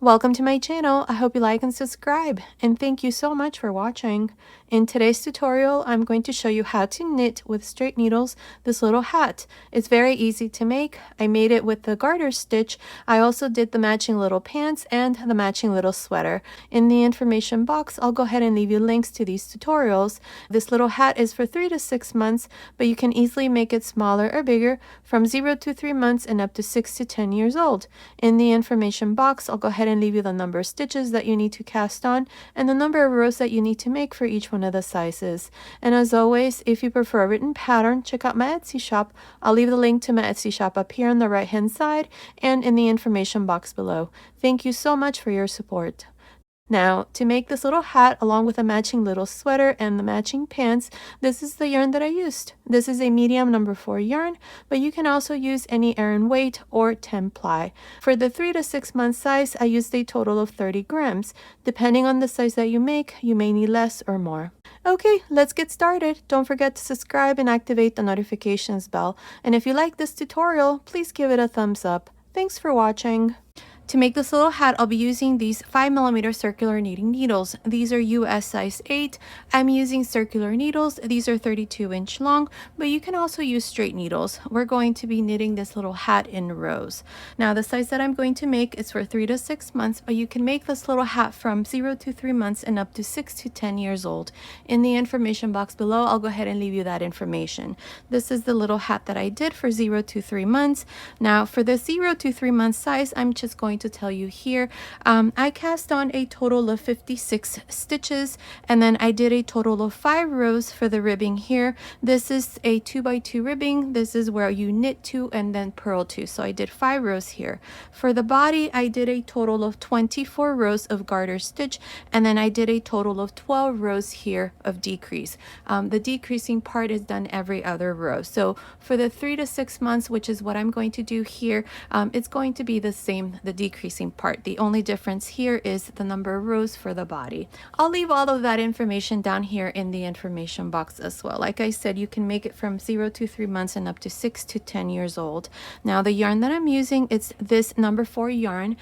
Welcome to my channel. I hope you like and subscribe, and thank you so much for watching. In today's tutorial, I'm going to show you how to knit with straight needles this little hat. It's very easy to make. I made it with the garter stitch. I also did the matching little pants and the matching little sweater. In the information box, I'll go ahead and leave you links to these tutorials. This little hat is for 3 to 6 months, but you can easily make it smaller or bigger from 0 to 3 months and up to 6 to 10 years old. In the information box, I'll go ahead and leave you the number of stitches that you need to cast on and the number of rows that you need to make for each one of the sizes. And as always, if you prefer a written pattern, check out my Etsy shop. I'll leave the link to my Etsy shop up here on the right hand side and in the information box below. Thank you so much for your support. Now, to make this little hat along with a matching little sweater and the matching pants, this is the yarn that I used. This is a medium number 4 yarn, but you can also use any Aran weight or 10 ply. For the 3 to 6 month size, I used a total of 30 grams. Depending on the size that you make, you may need less or more. Okay, let's get started. Don't forget to subscribe and activate the notifications bell. And if you like this tutorial, please give it a thumbs up. Thanks for watching. To make this little hat, I'll be using these 5mm circular knitting needles. These are US size 8. I'm using circular needles. These are 32-inch long, but you can also use straight needles. We're going to be knitting this little hat in rows. Now, the size that I'm going to make is for 3 to 6 months, but you can make this little hat from 0 to 3 months and up to 6 to 10 years old. In the information box below, I'll go ahead and leave you that information. This is the little hat that I did for 0 to 3 months. Now, for the 0 to 3 month size, I'm just going to tell you here, I cast on a total of 56 stitches, and then I did a total of 5 rows for the ribbing here. This is a 2x2 ribbing. This is where you knit 2 and then purl 2. So I did 5 rows here. For the body, I did a total of 24 rows of garter stitch, and then I did a total of 12 rows here of decrease. The decreasing part is done every other row. So for the 3 to 6 months, which is what I'm going to do here, it's going to be the same, the decreasing part. The only difference here is the number of rows for the body. I'll leave all of that information down here in the information box as well. Like I said, you can make it from 0 to 3 months and up to 6 to 10 years old. Now, the yarn that I'm using, it's this number 4 yarn.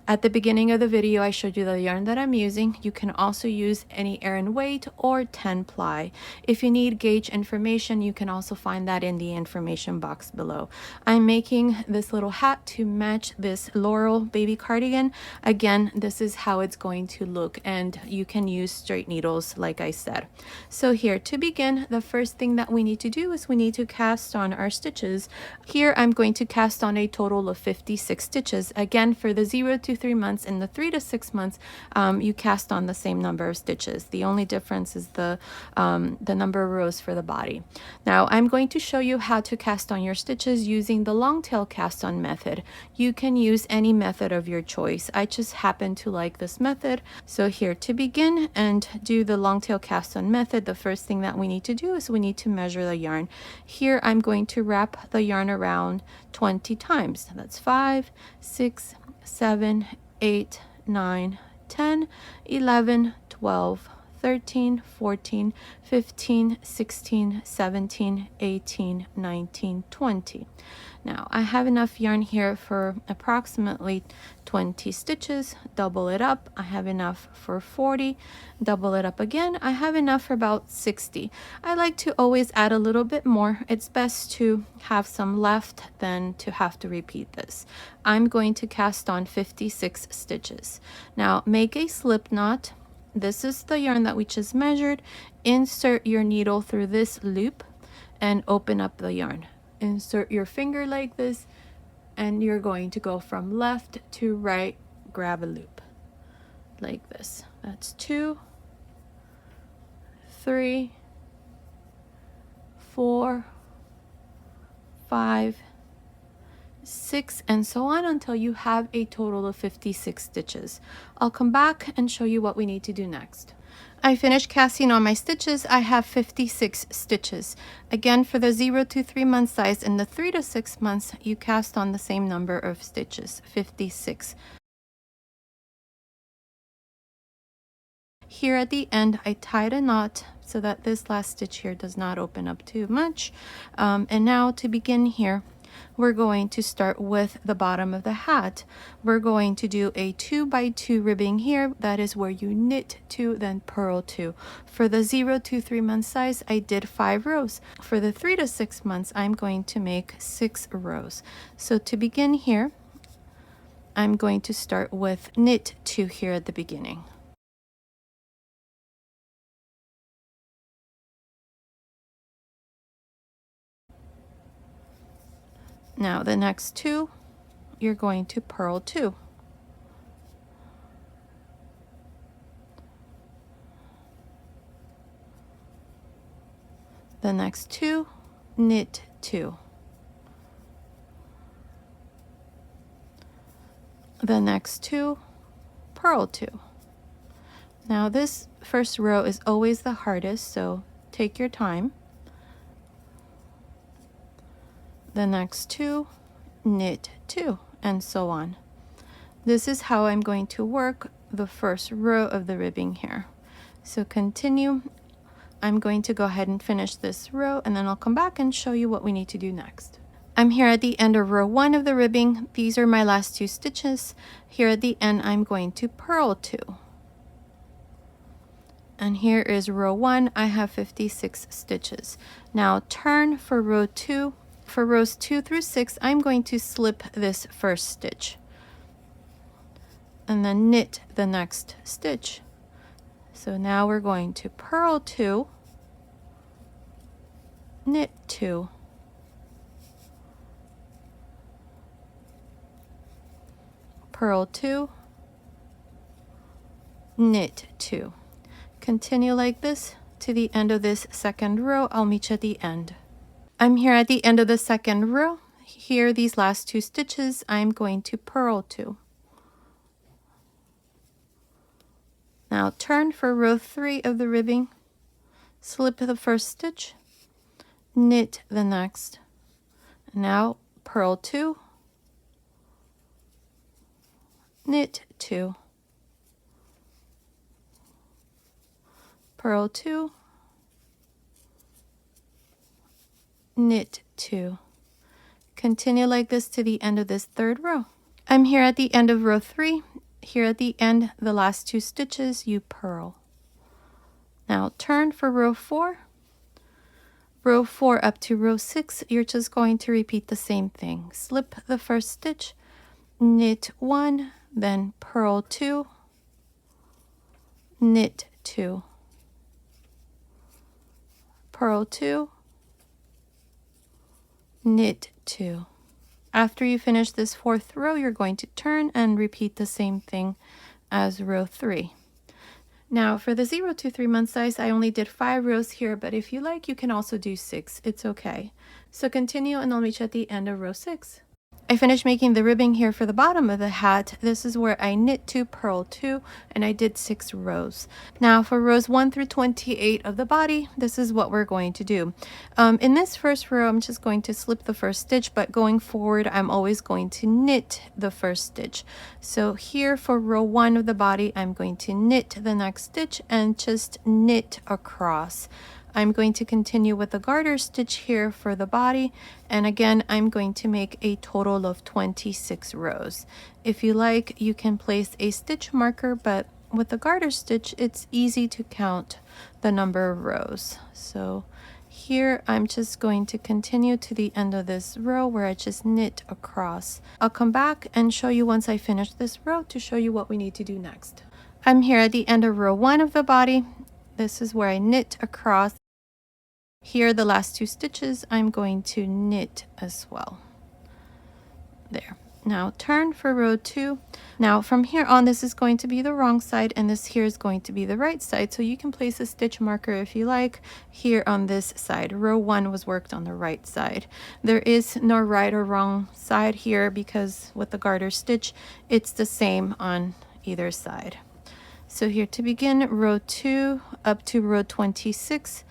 At the beginning of the video, I showed you the yarn that I'm using. You can also use any Aran weight or 10 ply. If you need gauge information, you can also find that in the information box below. I'm making this little hat to match this Laurel baby cardigan. Again, this is how it's going to look, and you can use straight needles like I said. So here, to begin, the first thing that we need to do is we need to cast on our stitches. Here, I'm going to cast on a total of 56 stitches. Again, for the 0 to 3 months and the 3 to 6 months, you cast on the same number of stitches. The only difference is the number of rows for the body. Now, I'm going to show you how to cast on your stitches using the long tail cast on method. You can use any method of your choice. I just happen to like this method. So here, to begin and do the long tail cast on method, the first thing that we need to do is we need to measure the yarn. Here, I'm going to wrap the yarn around 20 times. That's 5, 6, 7, 8, 9, 10, 11, 12, 13, 14, 15, 16, 17, 18, 19, 20. Now, I have enough yarn here for approximately 20 stitches. Double it up. I have enough for 40. Double it up again. I have enough for about 60. I like to always add a little bit more. It's best to have some left than to have to repeat this. I'm going to cast on 56 stitches. Now, make a slip knot. This is the yarn that we just measured. Insert your needle through this loop and open up the yarn. Insert your finger like this, and you're going to go from left to right, grab a loop like this. That's 2, 3, 4, 5, 6, and so on until you have a total of 56 stitches. I'll come back and show you what we need to do next. I finished casting on my stitches. I have 56 stitches. Again, for the 0 to 3 month size and the 3 to 6 months, you cast on the same number of stitches, 56. Here at the end, I tied a knot so that this last stitch here does not open up too much. And now to begin here, we're going to start with the bottom of the hat. We're going to do a 2 by 2 ribbing here. That is where you knit 2, then purl 2. For the 0 to 3 month size, I did 5 rows. For the 3 to 6 months, I'm going to make 6 rows. So to begin here, I'm going to start with knit 2 here at the beginning. Now the next 2, you're going to purl 2. The next 2, knit 2. The next 2, purl 2. Now this first row is always the hardest, so take your time. The next 2, knit 2, and so on. This is how I'm going to work the first row of the ribbing here. So continue. I'm going to go ahead and finish this row, and then I'll come back and show you what we need to do next. I'm here at the end of row 1 of the ribbing. These are my last 2 stitches. Here at the end, I'm going to purl 2. And here is row 1. I have 56 stitches. Now turn for row 2. For rows 2 through 6, I'm going to slip this first stitch and then knit the next stitch. So now we're going to purl 2, knit 2, purl 2, knit 2. Continue like this to the end of this second row. I'll meet you at the end. I'm here at the end of the second row. Here, these last 2 stitches, I'm going to purl 2. Now turn for row 3 of the ribbing, slip the first stitch, knit the next. Now purl 2, knit 2, purl 2, knit 2. Continue like this to the end of this third row. I'm here at the end of row 3. Here at the end, the last 2 stitches, you purl. Now turn for row 4. Row 4 up to row 6, you're just going to repeat the same thing. Slip the first stitch, knit 1, then purl 2, knit 2, purl 2, knit 2. After you finish this 4th row, you're going to turn and repeat the same thing as row 3. Now for the 0 to 3 month size, I only did 5 rows here, but if you like, you can also do 6. It's okay. So continue and I'll meet you at the end of row 6. I finished making the ribbing here for the bottom of the hat. This is where I knit 2, purl 2, and I did 6 rows. Now for rows 1 through 28 of the body, this is what we're going to do. In this first row, I'm just going to slip the first stitch, but going forward, I'm always going to knit the first stitch. So here for row 1 of the body, I'm going to knit the next stitch and just knit across. I'm going to continue with the garter stitch here for the body, and again I'm going to make a total of 26 rows. If you like, you can place a stitch marker, but with the garter stitch it's easy to count the number of rows. So here I'm just going to continue to the end of this row where I just knit across. I'll come back and show you once I finish this row to show you what we need to do next. I'm here at the end of row 1 of the body. This is where I knit across. Here, the last 2 stitches, I'm going to knit as well. There. Now turn for row 2. Now from here on, this is going to be the wrong side and this here is going to be the right side. So you can place a stitch marker if you like here on this side. Row 1 was worked on the right side. There is no right or wrong side here because with the garter stitch, it's the same on either side. So here to begin, row 2 up to row 26,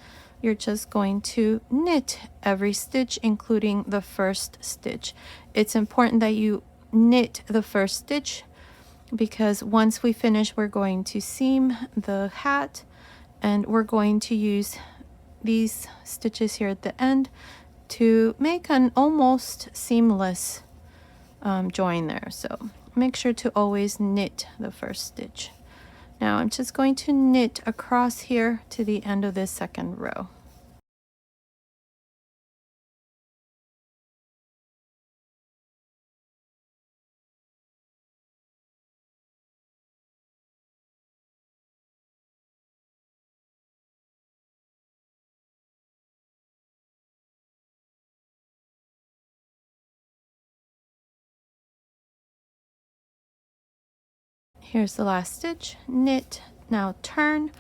you're just going to knit every stitch, including the first stitch. It's important that you knit the first stitch because once we finish, we're going to seam the hat and we're going to use these stitches here at the end to make an almost seamless join there. So make sure to always knit the first stitch. Now I'm just going to knit across here to the end of this second row. Here's the last stitch, knit, now turn.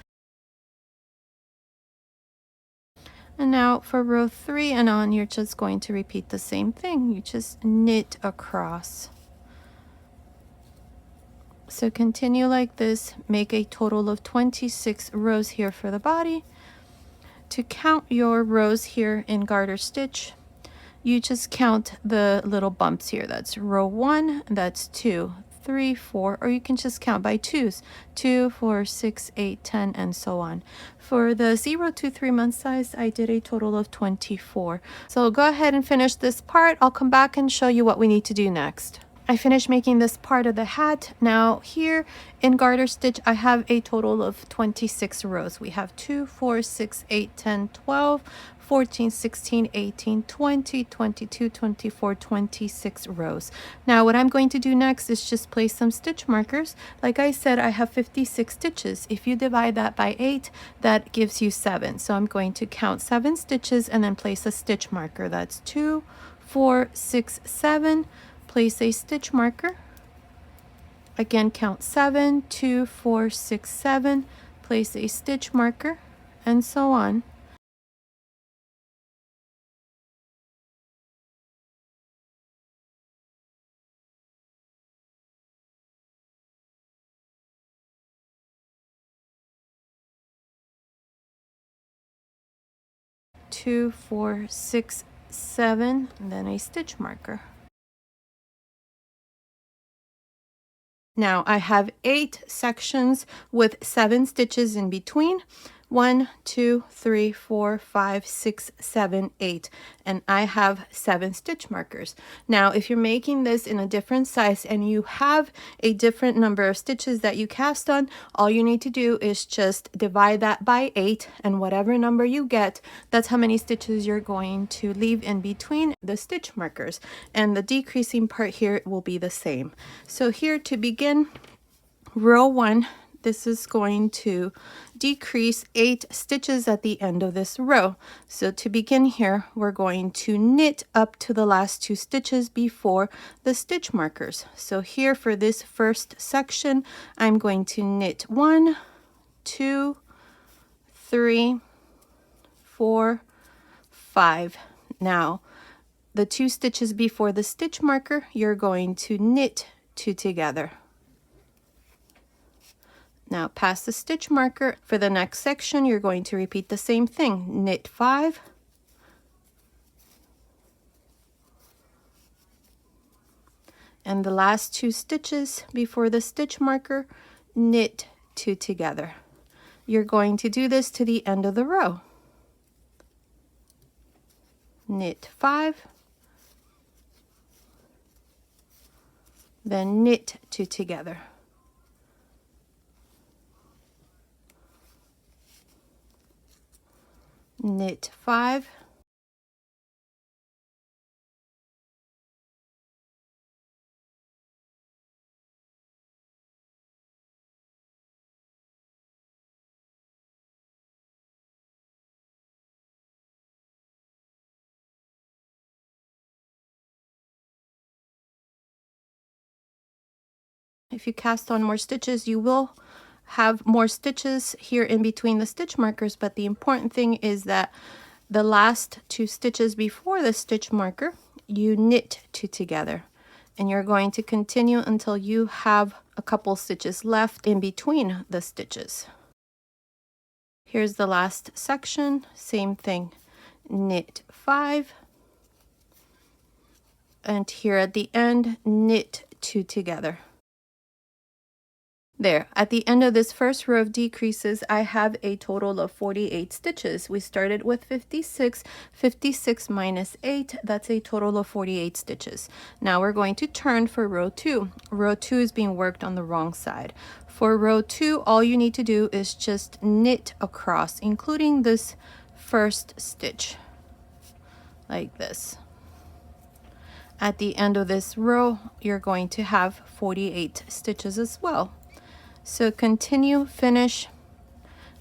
And now for row 3 and on, you're just going to repeat the same thing. You just knit across. So continue like this, make a total of 26 rows here for the body. To count your rows here in garter stitch, you just count the little bumps here. That's row 1, that's 2, 3, 4, or you can just count by twos, 2, 4, 6, 8, 10, and so on. For the 0 to 3 month size, I did a total of 24. So go ahead and finish this part. I'll come back and show you what we need to do next. I finished making this part of the hat. Now here in garter stitch, I have a total of 26 rows. We have 2, 4, 6, 8, 10, 12, 14, 16, 18, 20, 22, 24, 26 rows. Now what I'm going to do next is just place some stitch markers. Like I said, I have 56 stitches. If you divide that by 8, that gives you 7. So I'm going to count 7 stitches and then place a stitch marker. That's 2, 4, 6, 7. Place a stitch marker. Again, count 7, 2, 4, 6, 7. Place a stitch marker, and so on. Two, 4, 6, 7, and then a stitch marker. Now I have 8 sections with 7 stitches in between. 1, 2, 3, 4, 5, 6, 7, 8, and I have 7 stitch markers. Now if you're making this in a different size and you have a different number of stitches that you cast on, all you need to do is just divide that by 8, and whatever number you get, that's how many stitches you're going to leave in between the stitch markers, and the decreasing part here will be the same. So here to begin row 1, this is going to decrease 8 stitches at the end of this row. So to begin here, we're going to knit up to the last 2 stitches before the stitch markers. So here for this first section, I'm going to knit 1, 2, 3, 4, 5. Now, the 2 stitches before the stitch marker, you're going to knit 2 together. Now past the stitch marker, for the next section, you're going to repeat the same thing. Knit 5. And the last 2 stitches before the stitch marker, knit 2 together. You're going to do this to the end of the row. Knit 5. Then knit 2 together. Knit 5. If you cast on more stitches, you will have more stitches here in between the stitch markers, but the important thing is that the last 2 stitches before the stitch marker, you knit 2 together, and you're going to continue until you have a couple stitches left in between the stitches. Here's the last section, same thing, knit 5, and here at the end, knit 2 together. There, at the end of this first row of decreases, I have a total of 48 stitches. We started with 56, 56 minus 8, that's a total of 48 stitches. Now we're going to turn for row 2. Row 2 is being worked on the wrong side. For row 2, all you need to do is just knit across, including this first stitch, like this. At the end of this row, you're going to have 48 stitches as well. So continue, finish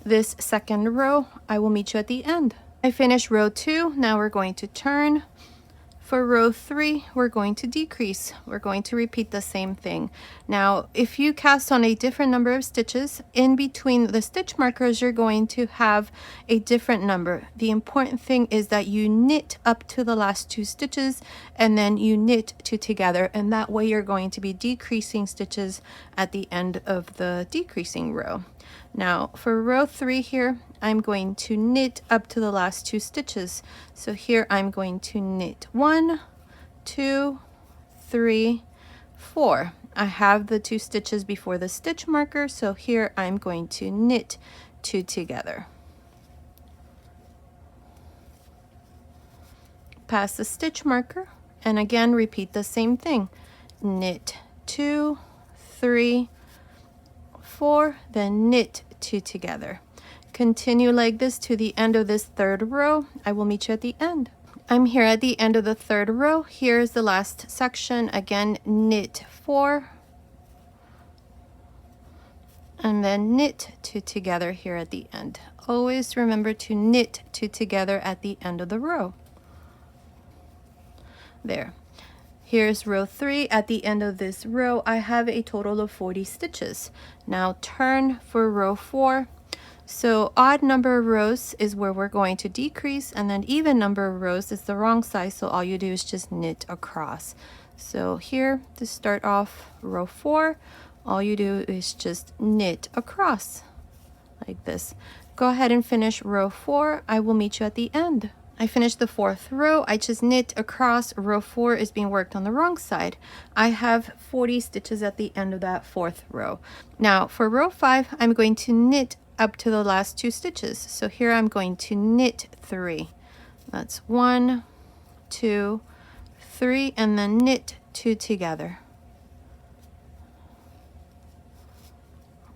this second row. I will meet you at the end. I finished row 2. Now we're going to turn. For row 3, we're going to decrease. We're going to repeat the same thing. Now, if you cast on a different number of stitches, in between the stitch markers, you're going to have a different number. The important thing is that you knit up to the last 2 stitches and then you knit 2 together, and that way you're going to be decreasing stitches at the end of the decreasing row. Now for row 3 here, I'm going to knit up to the last 2 stitches. So here I'm going to knit 1, 2, 3, 4. I have the 2 stitches before the stitch marker, so here I'm going to knit 2 together. Pass the stitch marker, and again repeat the same thing. Knit 2, 3, 4, then knit 2 together. Continue like this to the end of this third row. I will meet you at the end. I'm here at the end of the third row. Here's the last section. Again, knit 4 and then knit 2 together here at the end. Always remember to knit 2 together at the end of the row. There. Here's row 3. At the end of this row, I have a total of 40 stitches. Now turn for row 4. So odd number of rows is where we're going to decrease, and then even number of rows is the wrong side, so all you do is just knit across. So here, to start off row 4, all you do is just knit across like this. Go ahead and finish row 4. I will meet you at the end. I finished the 4th row. I just knit across. Row 4 is being worked on the wrong side. I have 40 stitches at the end of that 4th row. Now for row 5, I'm going to knit up to the last 2 stitches. So here I'm going to knit 3. That's 1, 2, 3, and then knit 2 together.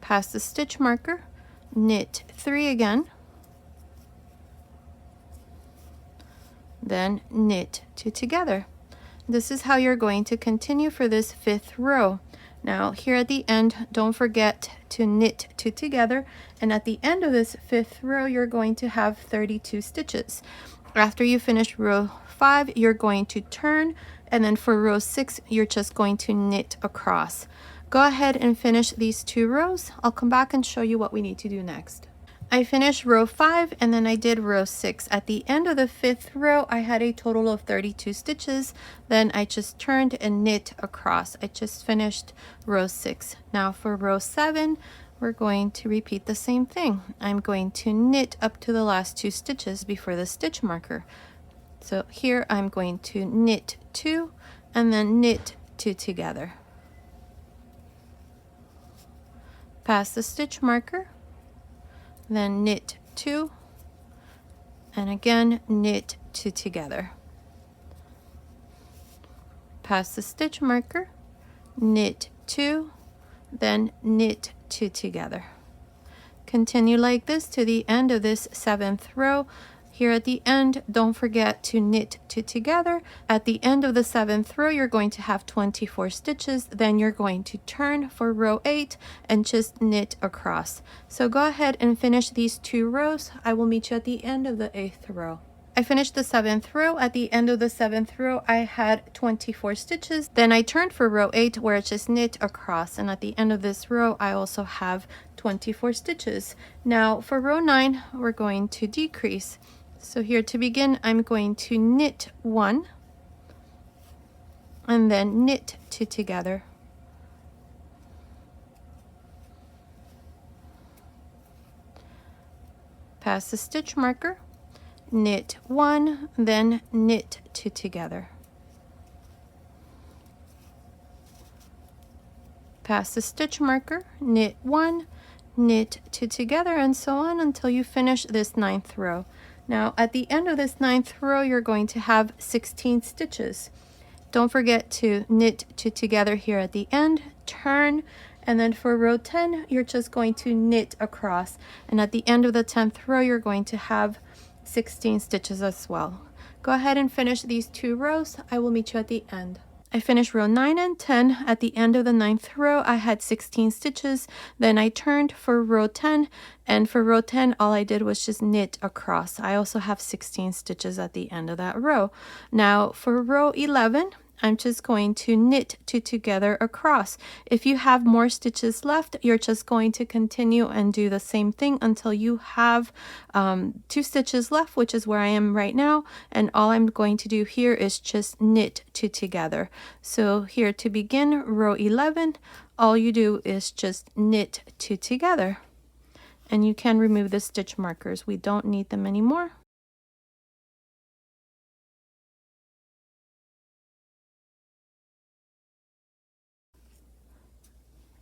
Pass the stitch marker, knit 3 again, then knit 2 together. This is how you're going to continue for this 5th row. Now here at the end, don't forget to knit 2 together, and at the end of this 5th row, you're going to have 32 stitches. After you finish row 5, you're going to turn, and then for row 6, you're just going to knit across. Go ahead and finish these 2 rows. I'll come back and show you what we need to do next. I finished row 5 and then I did row 6. At the end of the 5th row, I had a total of 32 stitches. Then I just turned and knit across. I just finished row 6. Now for row 7, we're going to repeat the same thing. I'm going to knit up to the last 2 stitches before the stitch marker. So here I'm going to knit 2 and then knit 2 together. Pass the stitch marker, then knit 2, and again knit 2 together. Pass the stitch marker, knit 2, then knit 2 together. Continue like this to the end of this 7th row. Here at the end, don't forget to knit 2 together. At the end of the 7th row, you're going to have 24 stitches. Then you're going to turn for row 8 and just knit across. So go ahead and finish these 2 rows. I will meet you at the end of the 8th row. I finished the 7th row. At the end of the 7th row, I had 24 stitches. Then I turned for row 8 where it's just knit across. And at the end of this row, I also have 24 stitches. Now for row 9, we're going to decrease. So here to begin, I'm going to knit 1 and then knit 2 together. Pass the stitch marker, knit 1, then knit 2 together. Pass the stitch marker, knit 1, knit 2 together, and so on until you finish this 9th row. Now at the end of this 9th row, you're going to have 16 stitches. Don't forget to knit 2 together here at the end, turn, and then for row 10, you're just going to knit across. And at the end of the 10th row, you're going to have 16 stitches as well. Go ahead and finish these 2 rows. I will meet you at the end. I finished row 9 and 10. At the end of the 9th row, I had 16 stitches. Then I turned for row 10, and for row 10, all I did was just knit across. I also have 16 stitches at the end of that row. Now for row 11, I'm just going to knit 2 together across. If you have more stitches left, you're just going to continue and do the same thing until you have 2 stitches left, which is where I am right now. And all I'm going to do here is just knit 2 together. So here to begin row 11, all you do is just knit 2 together. And you can remove the stitch markers. We don't need them anymore.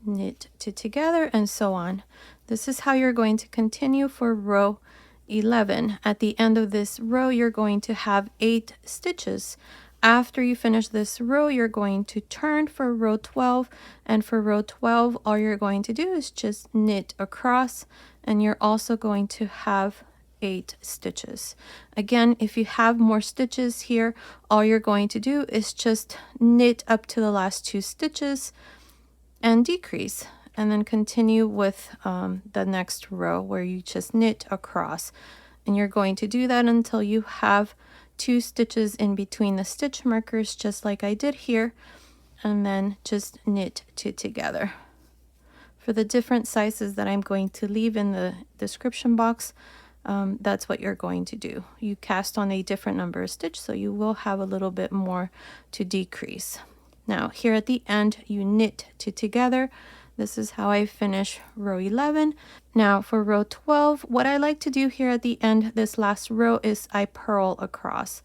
Knit 2 together, and so on. This is how you're going to continue for row 11. At the end of this row, you're going to have 8 stitches. After you finish this row, you're going to turn for row 12, and for row 12, all you're going to do is just knit across, and you're also going to have 8 stitches. Again, if you have more stitches here, all you're going to do is just knit up to the last 2 stitches and decrease, and then continue with the next row where you just knit across, and you're going to do that until you have 2 stitches in between the stitch markers, just like I did here, and then just knit 2 together. For the different sizes that I'm going to leave in the description box, that's what you're going to do. You cast on a different number of stitches, so you will have a little bit more to decrease. Now here at the end, you knit 2 together. This is how I finish row 11. Now for row 12, what I like to do here at the end, this last row, is I purl across.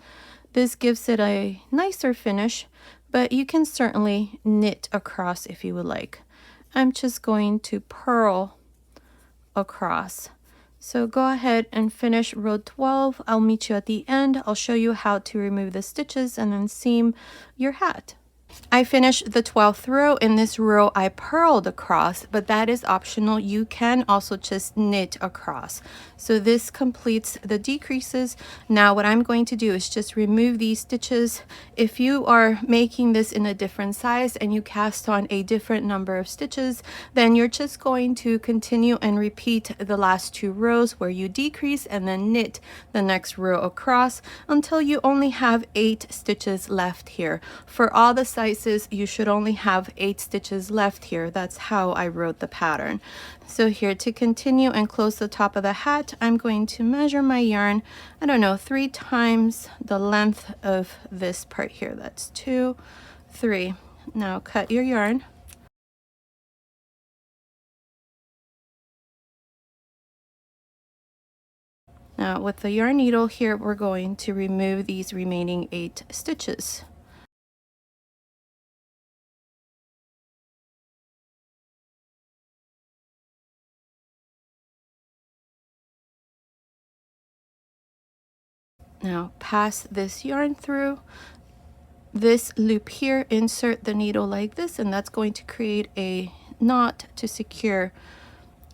This gives it a nicer finish, but you can certainly knit across if you would like. I'm just going to purl across. So go ahead and finish row 12. I'll meet you at the end. I'll show you how to remove the stitches and then seam your hat. I finished the 12th row. In this row, I purled across, but that is optional. You can also just knit across. So this completes the decreases. Now what I'm going to do is just remove these stitches. If you are making this in a different size and you cast on a different number of stitches, then you're just going to continue and repeat the last 2 rows where you decrease and then knit the next row across until you only have 8 stitches left here. For all the sizes, you should only have 8 stitches left here. That's how I wrote the pattern. So here, to continue and close the top of the hat, I'm going to measure my yarn, I don't know, 3 times the length of this part here. That's 2, 3. Now cut your yarn. Now with the yarn needle here, we're going to remove these remaining 8 stitches. Now pass this yarn through this loop here, insert the needle like this, and that's going to create a knot to secure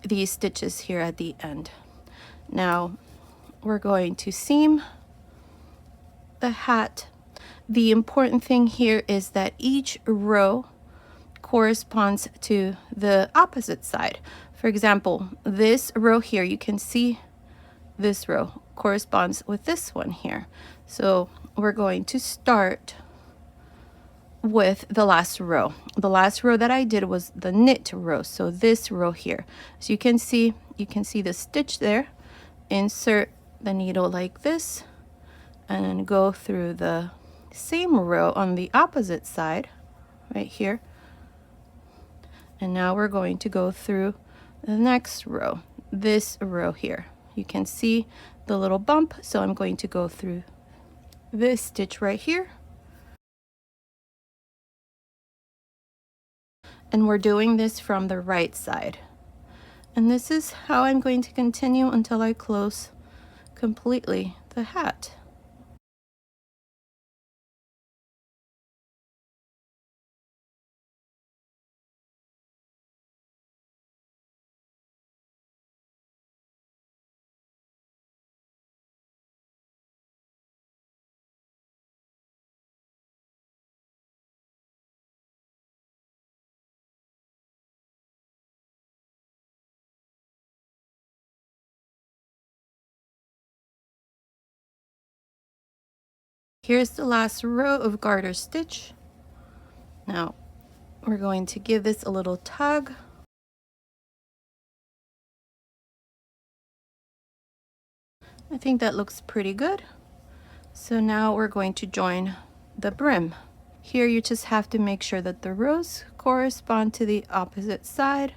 these stitches here at the end. Now we're going to seam the hat. The important thing here is that each row corresponds to the opposite side. For example, this row here, you can see this row corresponds with this one here. So we're going to start with the last row. The last row that I did was the knit row, so this row here. So you can see the stitch there. Insert the needle like this and then go through the same row on the opposite side right here. And now we're going to go through the next row, this row here. You can see the little bump, so I'm going to go through this stitch right here And we're doing this from the right side. And this is how I'm going to continue until I close completely the hat. Here's the last row of garter stitch. Now we're going to give this a little tug. I think that looks pretty good. So now we're going to join the brim. Here you just have to make sure that the rows correspond to the opposite side.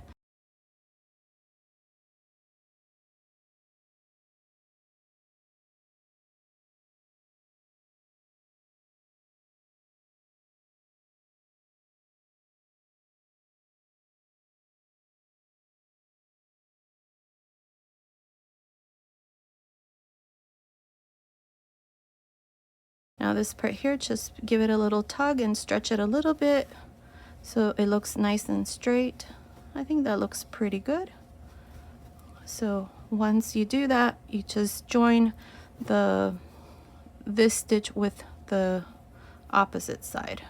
Now this part here, just give it a little tug and stretch it a little bit so it looks nice and straight. I think that looks pretty good. So once you do that, you just join this stitch with the opposite side.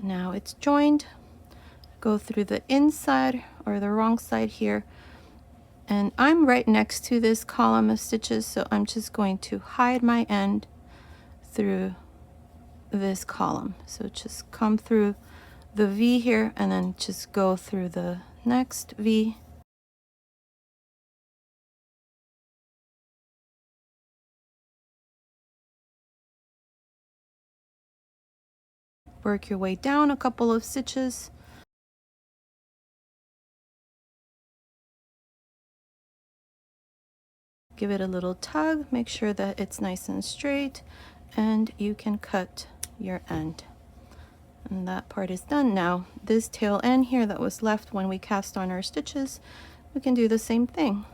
Now it's joined. Go through the inside or the wrong side here. And I'm right next to this column of stitches, so I'm just going to hide my end through this column. So just come through the V here and then just go through the next V. Work your way down a couple of stitches. Give it a little tug, make sure that it's nice and straight, and you can cut your end. And that part is done. Now this tail end here that was left when we cast on our stitches, we can do the same thing.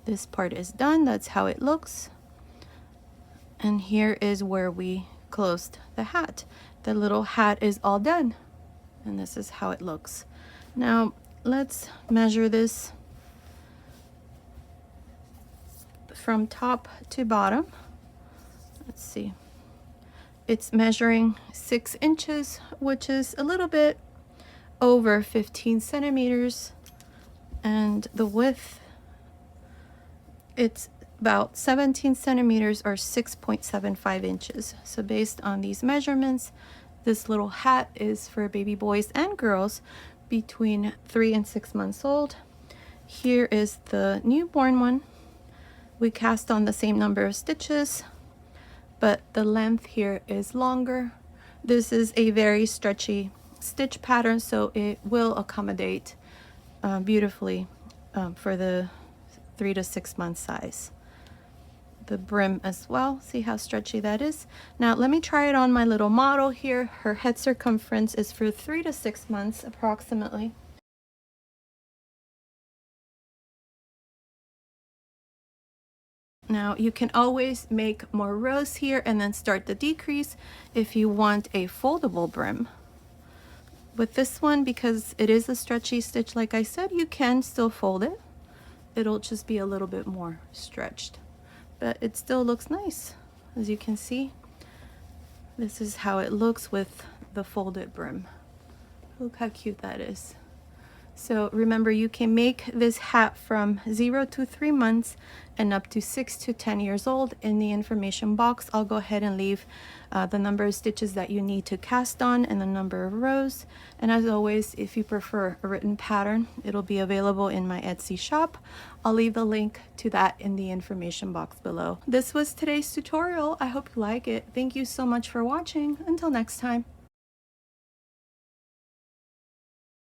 This part is done. That's how it looks. And here is where we closed the hat. The little hat is all done. And this is how it looks. Now let's measure this from top to bottom. Let's see. It's measuring 6 inches, which is a little bit over 15 centimeters. And the width, it's about 17 centimeters or 6.75 inches. So based on these measurements, this little hat is for baby boys and girls between 3 and 6 months old. Here is the newborn one. We cast on the same number of stitches, but the length here is longer. This is a very stretchy stitch pattern, so it will accommodate beautifully for the 3 to 6 month size. The brim as well, see how stretchy that is. Now let me try it on my little model here. Her head circumference is for 3 to 6 months approximately. Now you can always make more rows here and then start the decrease if you want a foldable brim. With this one, because it is a stretchy stitch, like I said, you can still fold it. It'll just be a little bit more stretched, but it still looks nice. As you can see, this is how it looks with the folded brim. Look how cute that is. So remember, you can make this hat from 0 to 3 months and up to 6 to 10 years old. In the information box, I'll go ahead and leave the number of stitches that you need to cast on and the number of rows. And as always, if you prefer a written pattern, it'll be available in my Etsy shop. I'll leave the link to that in the information box below. This was today's tutorial. I hope you like it. Thank you so much for watching. Until next time.